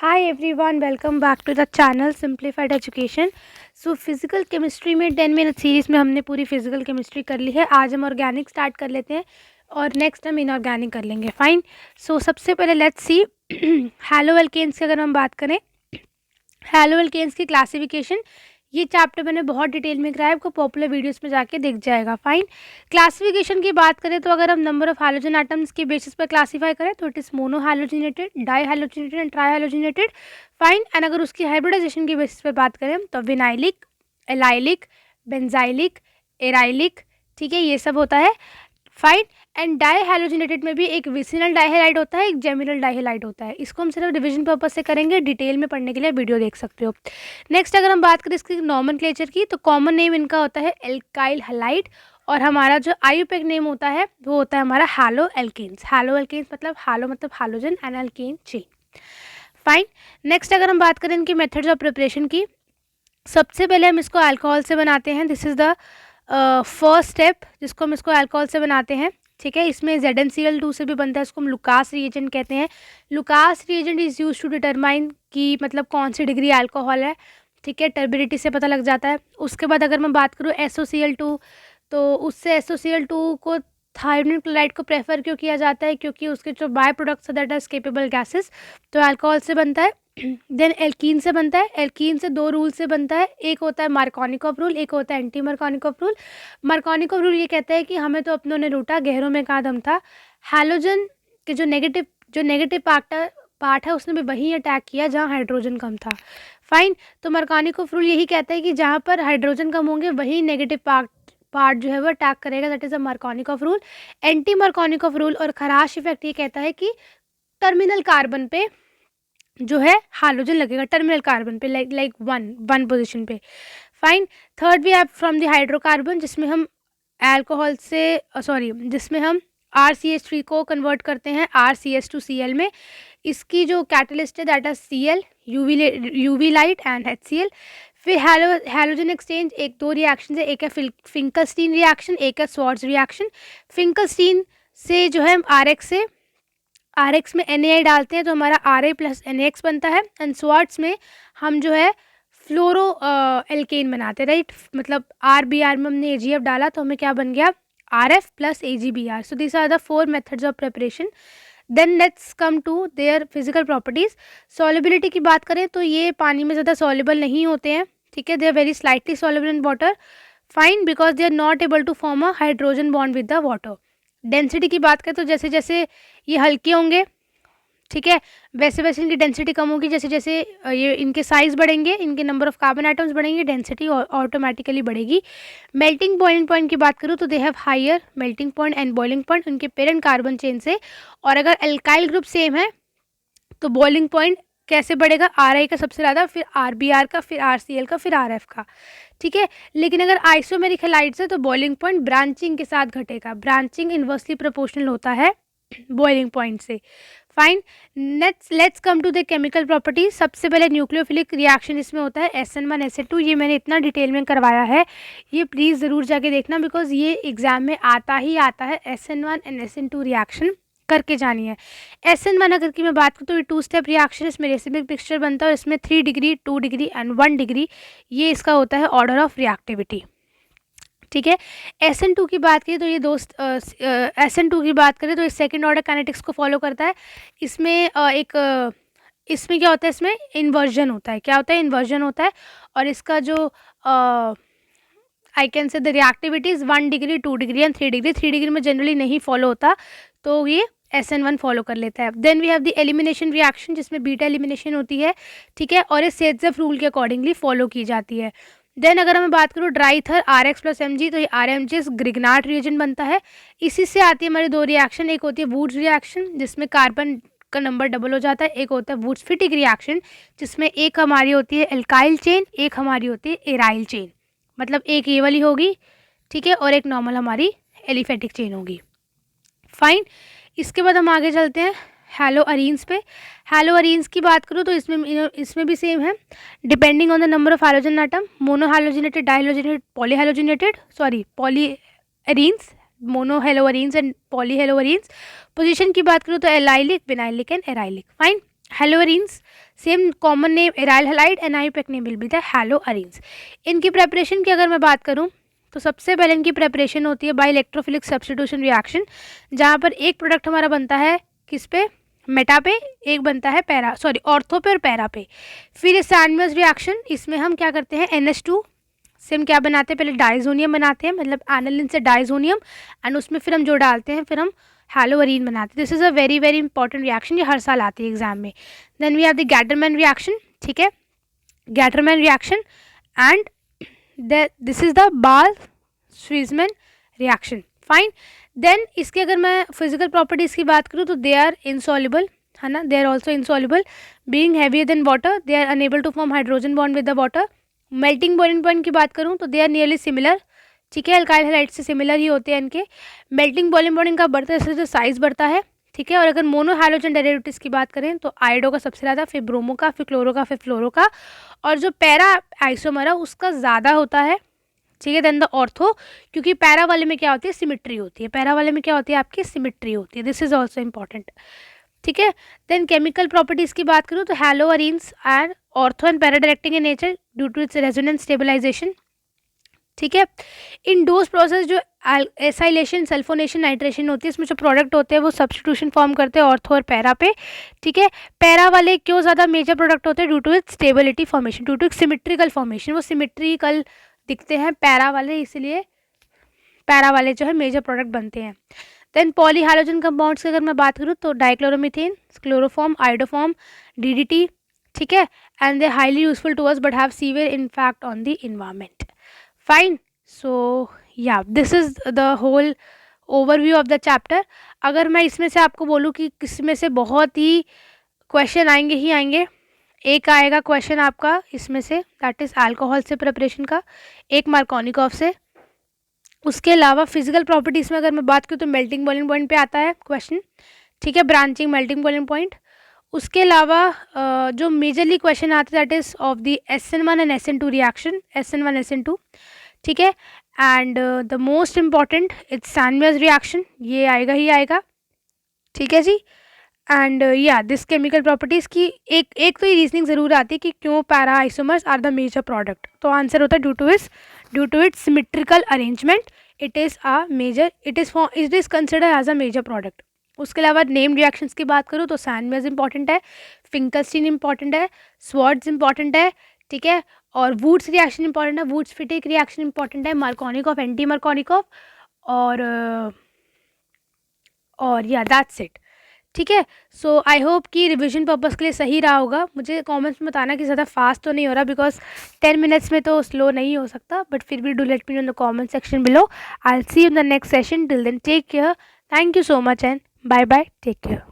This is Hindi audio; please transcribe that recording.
Hi everyone, welcome back to the channel Simplified Education. So physical chemistry में 10 मिनट सीरीज में हमने पूरी फिजिकल केमिस्ट्री कर ली है. आज हम ऑर्गेनिक स्टार्ट कर लेते हैं और नेक्स्ट हम इनऑर्गेनिक कर लेंगे. फाइन. सो सबसे पहले लेट्स सी हैलो एल्केन्स की अगर हम बात करें, हैलो एल्केन्स की क्लासिफिकेशन ये चैप्टर मैंने बहुत डिटेल में कराया, आपको पॉपुलर वीडियोस में जाके दिख जाएगा. फाइन. क्लासिफिकेशन की बात करें तो अगर हम नंबर ऑफ हैलोजन एटम्स के बेसिस पर क्लासीफाई करें तो it is mono halogenated, di halogenated and tri halogenated. Fine. And अगर उसकी हाइब्रिडाइजेशन की बेसिस पर बात करें तो विनाइलिक, एलाइलिक, बेंजाइलिक, एराइलिक, ठीक है, ये सब होता है. फाइन. एंड डाई हैलोजिनेटेड में भी एक विसिनल डाइहेलाइड होता है, एक जेमिनल डाइहेलाइड होता है. इसको हम सिर्फ डिवीजन पर्पज से करेंगे, डिटेल में पढ़ने के लिए वीडियो देख सकते हो. नेक्स्ट अगर हम बात करें इसकी नॉमेनक्लेचर की तो कॉमन नेम इनका होता है एल्काइल हैलाइड और हमारा जो आईयूपैक नेम होता है वो होता है हमारा हैलो एल्केन्स. हैलो एल्केन्स मतलब हैलो मतलब halogen and alkane chain. Fine. Next अगर हम बात करें इनकी मेथड्स ऑफ प्रिपरेशन की, सबसे पहले हम इसको अल्कोहल से बनाते हैं. This is the first step जिसको हम इसको अल्कोहल से बनाते हैं. ठीक है, इसमें ZnCl2 से भी बनता है, इसको हम लुकास रिएजेंट कहते हैं. Lucas reagent is use to determine कि मतलब कौन सी डिग्री अल्कोहल है. ठीक है, टर्बिडिटी से पता लग जाता है. उसके बाद अगर मैं बात करूँ SOCl2 तो उससे SOCl2 को थायोडीन क्लोराइड को प्रेफर क्यों किया जाता है, क्योंकि उसके जो by products that are escapable gases, तो अल्कोहल से बनता है. देन एल्कीन से बनता है. एल्कीन से दो रूल से बनता है, एक होता है मार्कोनिकॉफ रूल, एक होता है anti Markovnikov rule. Markovnikov rule ये कहता है कि हमें तो अपनों ने लूटा, गहरों में कहाँ दम था. हैलोजन के जो नेगेटिव पार्ट है उसने भी वहीं अटैक किया जहाँ हाइड्रोजन कम था. फाइन. तो मार्कोनिकॉफ रूल यही कहता है कि जहाँ पर हाइड्रोजन कम होंगे वही नेगेटिव पार्ट जो है वो अटैक करेगा, that is a Markovnikov rule. Anti Markovnikov rule और खराश इफेक्ट ये कहता है कि टर्मिनल कार्बन पे जो है हाइड्रोजन लगेगा, टर्मिनल कार्बन पे लाइक वन पोजीशन पे. Fine. Third we have from the hydrocarbon जिसमें हम अल्कोहल से जिसमें हम RCH3 को कन्वर्ट करते हैं RCH2Cl में. इसकी जो कैटलिस्ट है that is Cl, UV light and HCl. फिर हैलोजन एक्सचेंज, एक दो रिएक्शन है, एक है फिंकलस्टीन रिएक्शन, एक है स्वार्ट्ज रिएक्शन. फिंकलस्टीन से जो है हम RX में NaI डालते हैं तो हमारा Ra प्लस NaX बनता है. एंड स्वार्ट्स में हम जो है फ्लोरो एल्केन बनाते हैं, राइट. मतलब RBr में हमने AgF डाला तो हमें क्या बन गया, RF plus AgBr. So this are the 4 methods of preparation. Then let's come to their physical properties. Solubility की बात करें तो ये पानी में ज़्यादा सॉल्युबल नहीं होते हैं. ठीक है, they are very slightly soluble in water. Fine. Because they are not able to form a hydrogen bond with the water. Density की बात करें तो जैसे जैसे ये हल्के होंगे, ठीक है, वैसे वैसे इनकी डेंसिटी कम होगी. जैसे जैसे ये इनके साइज़ बढ़ेंगे, इनके नंबर ऑफ कार्बन आइटम्स बढ़ेंगे, डेंसिटी ऑटोमेटिकली बढ़ेगी. मेल्टिंग पॉइंट की बात करूँ तो they have higher melting point and boiling point उनके पेरेंट कार्बन चेन से. और अगर एल्काइल ग्रुप सेम है तो बॉइलिंग पॉइंट कैसे बढ़ेगा, RI का सबसे ज़्यादा, फिर RBr का, फिर RCl का, फिर RF का. ठीक है, लेकिन अगर आइसोमेरिक हैलाइड्स है तो बॉइलिंग पॉइंट ब्रांचिंग के साथ घटेगा. ब्रांचिंग इन्वर्सली प्रोपोर्शनल होता है बॉइलिंग पॉइंट से. Fine. Let's come to the chemical properties. सबसे पहले न्यूक्लियोफिलिक रिएक्शन इसमें होता है SN1 SN2. ये मैंने इतना डिटेल में करवाया है, ये प्लीज़ ज़रूर जाके देखना बिकॉज ये एग्जाम में आता है. SN1 एंड SN2 रिएक्शन करके जानी है. SN1 अगर की मैं बात करूँ तो ये 2 स्टेप रिएक्शन, इसमें रेसिमिक मिक्सचर बनता है और इसमें 3 डिग्री, 2 डिग्री एंड 1 डिग्री ये इसका होता है ऑर्डर ऑफ रिएक्टिविटी. ठीक है. SN2 की बात करें तो ये SN2 की बात करें तो ये सेकंड ऑर्डर काइनेटिक्स को फॉलो करता है. इसमें इसमें क्या होता है, इसमें इन्वर्जन होता है. क्या होता है, इन्वर्जन होता है. और इसका जो I can say the reactivity is 1 degree, 2 degree and 3 degree. 3 degree में जनरली नहीं फॉलो होता तो ये SN1 फॉलो कर लेता है. Then we have the elimination reaction जिसमें बीटा एलिमिनेशन होती है. ठीक है, और ये सेट्ज़ेफ रूल के अकॉर्डिंगली फॉलो की जाती है. देन अगर मैं बात करूँ ड्राईथर RX प्लस Mg तो ये RMG ग्रिग्नार्ड रिएजेंट बनता है. इसी से आती है हमारी 2 रिएक्शन, एक होती है वुड्स रिएक्शन जिसमें कार्बन का नंबर डबल हो जाता है, एक होता है वुड्स फिटिक रिएक्शन जिसमें एक हमारी होती है एल्काइल चेन, एक हमारी होती है एराइल चेन. मतलब एक ये वाली होगी, ठीक है, और एक नॉर्मल हमारी एलिफेटिक चेन होगी. फाइन. इसके बाद हम आगे चलते हैं हैलो अरीन्स पे. हैलो अरीन्स की बात करूँ तो इसमें भी सेम है. Depending on the number of halogen atom, mono halogenated, dihalogenated, poly arenes, mono halo arenes and poly halo arenes. Position की बात करूँ तो allylic, vinylic and arylic. Fine. Haloarenes, same common name aryl halide and IUPAC name will be the haloarenes. इनकी प्रेपरेशन की अगर मैं बात करूँ तो सबसे पहले इनकी प्रेपरेशन होती है बाय इलेक्ट्रोफिलिक सब्स्टिट्यूशन रिएक्शन, जहाँ पर एक प्रोडक्ट हमारा बनता है किस पे, मेटा पे, एक बनता है ऑर्थो पे और पैरा पे। फिर सैंडविच रिएक्शन, इसमें हम क्या करते हैं NH2 से हम क्या बनाते हैं, पहले डाइजोनियम बनाते हैं, मतलब एनालिन से डाइजोनियम, एंड उसमें फिर हम जो डालते हैं फिर हम हेलोअरीन बनाते हैं। This is a very very important reaction, ये हर साल आती है एग्जाम में। Then we have the Gattermann reaction, ठीक है, Gattermann reaction and this is the Balz Schiemann reaction, fine. Then इसके अगर मैं फिजिकल प्रॉपर्टीज़ की बात करूँ तो दे आर इनसॉल्युबल, है ना, they are also insoluble, being heavier than water, they are unable to form hydrogen bond with the water. Melting boiling point की बात करूँ तो दे आर नियरली सिमिलर, ठीक है, अल्काइल हैलाइड से सिमिलर ही होते हैं इनके। मेल्टिंग बॉइलिंग पॉइंट इनका बढ़ता है जैसे जो साइज बढ़ता है, ठीक है। और अगर मोनो हाइड्रोजन डेरिवेटिव्स की बात करें तो आयोडो का सबसे ज़्यादा, फिर ब्रोमो का, फिर क्लोरो का, फिर फ्लोरो का, और जो पैरा आइसोमर है उसका ज़्यादा होता है, ठीक है, देन द ऑर्थो, क्योंकि पैरा वाले में क्या होती है, सिमिट्री होती है, पैरा वाले में क्या होती है, आपकी सिमिट्री होती है। दिस इज ऑल्सो इंपॉर्टेंट, ठीक है। देन केमिकल प्रॉपर्टीज़ की बात करूँ तो haloarenes are ortho and para directing in nature due to its resonance stabilization, ठीक है। इन डोज प्रोसेस जो एसाइलेशन, सल्फोनेशन, नाइट्रेशन होती है, इसमें जो प्रोडक्ट होते हैं वो सब्स्टिट्यूशन फॉर्म करते हैं ऑर्थो और पैरा पे, ठीक है। पैरा वाले क्यों ज़्यादा मेजर प्रोडक्ट होते हैं, due to its stability formation, due to its symmetrical formation, वो सिमेट्रिकल दिखते हैं पैरा वाले, इसलिए पैरा वाले जो है मेजर प्रोडक्ट बनते हैं। देन पॉली हाइड्रोजन कंपाउंड्स की अगर मैं बात करूँ तो डाइक्लोरोमीथेन, क्लोरोफॉर्म, आइडोफॉर्म, DDT, ठीक है, and they highly useful to us but have severe impact on the environment, fine. So yeah this is the whole overview of the chapter. अगर मैं इसमें से आपको बोलूँ कि किसमें से बहुत ही क्वेश्चन आएंगे ही आएंगे, एक आएगा क्वेश्चन आपका इसमें से, दैट इज़ अल्कोहल से प्रिपरेशन का, एक मार्कोनिकॉफ से। उसके अलावा फिजिकल प्रॉपर्टीज़ में अगर मैं बात करूँ तो मेल्टिंग बॉइलिंग पॉइंट पे आता है क्वेश्चन, ठीक है, ब्रांचिंग, मेल्टिंग बॉइलिंग पॉइंट। उसके अलावा जो मेजरली क्वेश्चन आते हैं that is of the SN1 and SN2 reaction, SN1 SN2, ठीक है, and the most important it's sandwich reaction, ये आएगा ही आएगा, ठीक है जी। एंड या दिस केमिकल प्रॉपर्टीज़ की एक तो ये रीजनिंग ज़रूर आती है कि क्यों para isomers are the major product, तो आंसर होता है due to its symmetrical arrangement it is considered as a major product. उसके अलावा नेम रिएक्शंस की बात करूँ तो सैंडविच इंपॉर्टेंट है, फिंकलस्टीन इंपॉर्टेंट है, स्वार्ट्ज इंपॉर्टेंट है, ठीक है, और वुड्स रिएक्शन इंपॉर्टेंट है, वुड्स फिटिक रिएक्शन इंपॉर्टेंट है, मार्कोनिकॉफ, एंटी मार्कोनिकॉफ, और या दैट्स इट, ठीक है। सो आई होप कि रिवीजन पर्पज़ के लिए सही रहा होगा। मुझे कमेंट्स में बताना कि ज़्यादा फास्ट तो नहीं हो रहा, बिकॉज 10 मिनट्स में तो स्लो नहीं हो सकता, बट फिर भी do let me know in the comment section below. I will see you in the next session, till then take care, thank you so much and bye bye, take care.